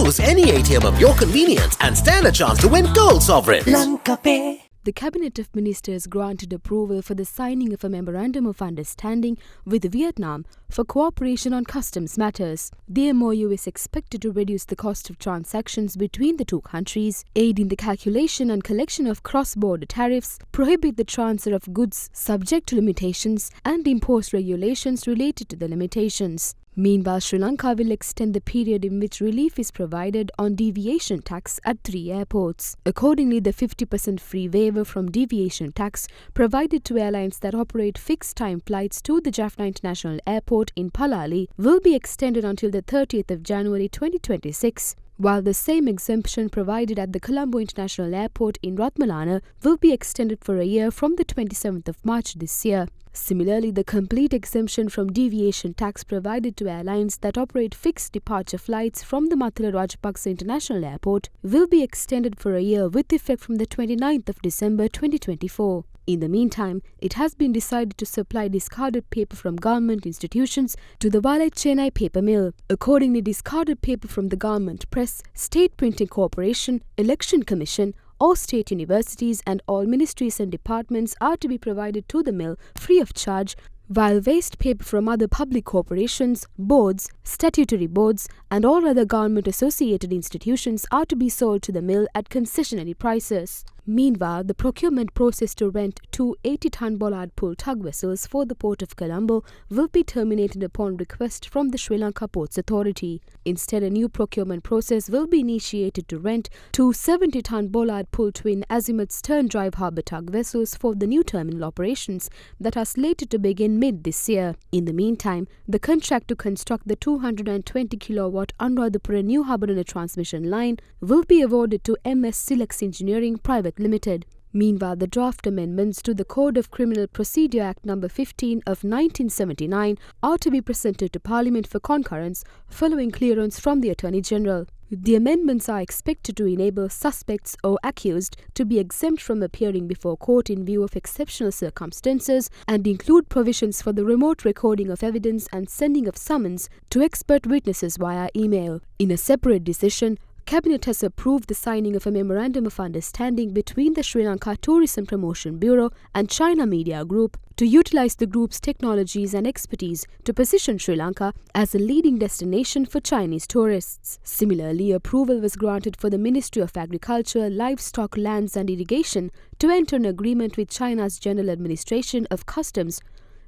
Choose any ATM of your convenience and stand a chance to win gold sovereigns. Lanka Pay. The Cabinet of Ministers granted approval for the signing of a Memorandum of Understanding with Vietnam for cooperation on customs matters. The MOU is expected to reduce the cost of transactions between the two countries, aid in the calculation and collection of cross-border tariffs, prohibit the transfer of goods subject to limitations, and impose regulations related to the limitations. Meanwhile, Sri Lanka will extend the period in which relief is provided on deviation tax at 3 airports. Accordingly, the 50% free waiver from deviation tax provided to airlines that operate fixed-time flights to the Jaffna International Airport in Palali will be extended until the 30th of January 2026. While the same exemption provided at the Colombo International Airport in Ratmalana will be extended for a year from the 27th of March this year. Similarly, the complete exemption from deviation tax provided to airlines that operate fixed departure flights from the Mattala Rajapaksa International Airport will be extended for a year with effect from the 29th of December 2024. In the meantime, it has been decided to supply discarded paper from government institutions to the Walai Chennai paper mill. Accordingly, discarded paper from the government press, State Printing Corporation, Election Commission, all state universities and all ministries and departments are to be provided to the mill free of charge, while waste paper from other public corporations, boards, statutory boards and all other government-associated institutions are to be sold to the mill at concessionary prices. Meanwhile, the procurement process to rent 2 80-ton bollard pull tug vessels for the Port of Colombo will be terminated upon request from the Sri Lanka Ports Authority. Instead, a new procurement process will be initiated to rent 2 70-ton bollard pull twin azimuth stern drive harbour tug vessels for the new terminal operations that are slated to begin mid this year. In the meantime, the contract to construct the 220 kilowatt Anuradhapura New Habadana transmission line will be awarded to MS Silex Engineering Private Limited. Meanwhile, the draft amendments to the Code of Criminal Procedure Act No. 15 of 1979 are to be presented to Parliament for concurrence following clearance from the Attorney General. The amendments are expected to enable suspects or accused to be exempt from appearing before court in view of exceptional circumstances and include provisions for the remote recording of evidence and sending of summons to expert witnesses via email. In a separate decision, Cabinet has approved the signing of a Memorandum of Understanding between the Sri Lanka Tourism Promotion Bureau and China Media Group to utilize the group's technologies and expertise to position Sri Lanka as a leading destination for Chinese tourists. Similarly, approval was granted for the Ministry of Agriculture, Livestock, Lands and Irrigation to enter an agreement with China's General Administration of Customs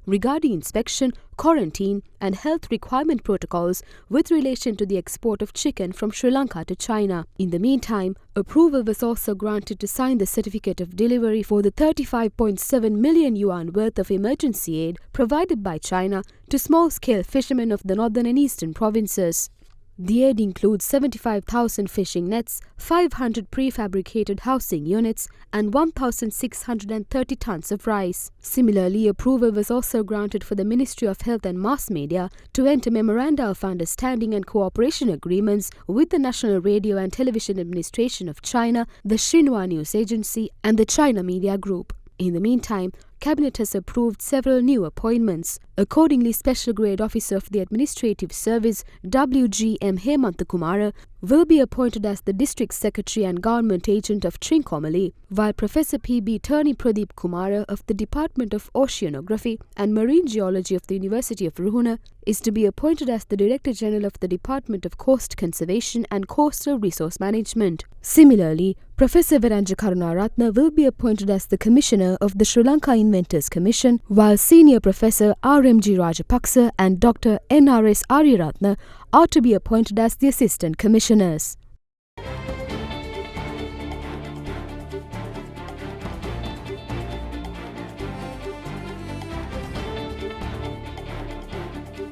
regarding inspection, quarantine and health requirement protocols with relation to the export of chicken from Sri Lanka to China. In the meantime, approval was also granted to sign the certificate of delivery for the 35.7 million yuan worth of emergency aid provided by China to small-scale fishermen of the northern and eastern provinces. The aid includes 75,000 fishing nets, 500 prefabricated housing units, and 1,630 tons of rice. Similarly, approval was also granted for the Ministry of Health and Mass Media to enter memoranda of understanding and cooperation agreements with the National Radio and Television Administration of China, the Xinhua News Agency, and the China Media Group. In the meantime, Cabinet has approved several new appointments. Accordingly, Special Grade Officer of the Administrative Service WGM Hemanthakumara will be appointed as the District Secretary and Government Agent of Trincomalee, while Professor P.B. Turney Pradeep Kumara of the Department of Oceanography and Marine Geology of the University of Ruhuna is to be appointed as the Director General of the Department of Coast Conservation and Coastal Resource Management. Similarly, Professor Viranja Karunaratne will be appointed as the Commissioner of the Sri Lanka Inventors Commission, while Senior Professor R.M.G. Rajapaksa and Dr. N.R.S. Aryaratne are to be appointed as the Assistant Commissioners.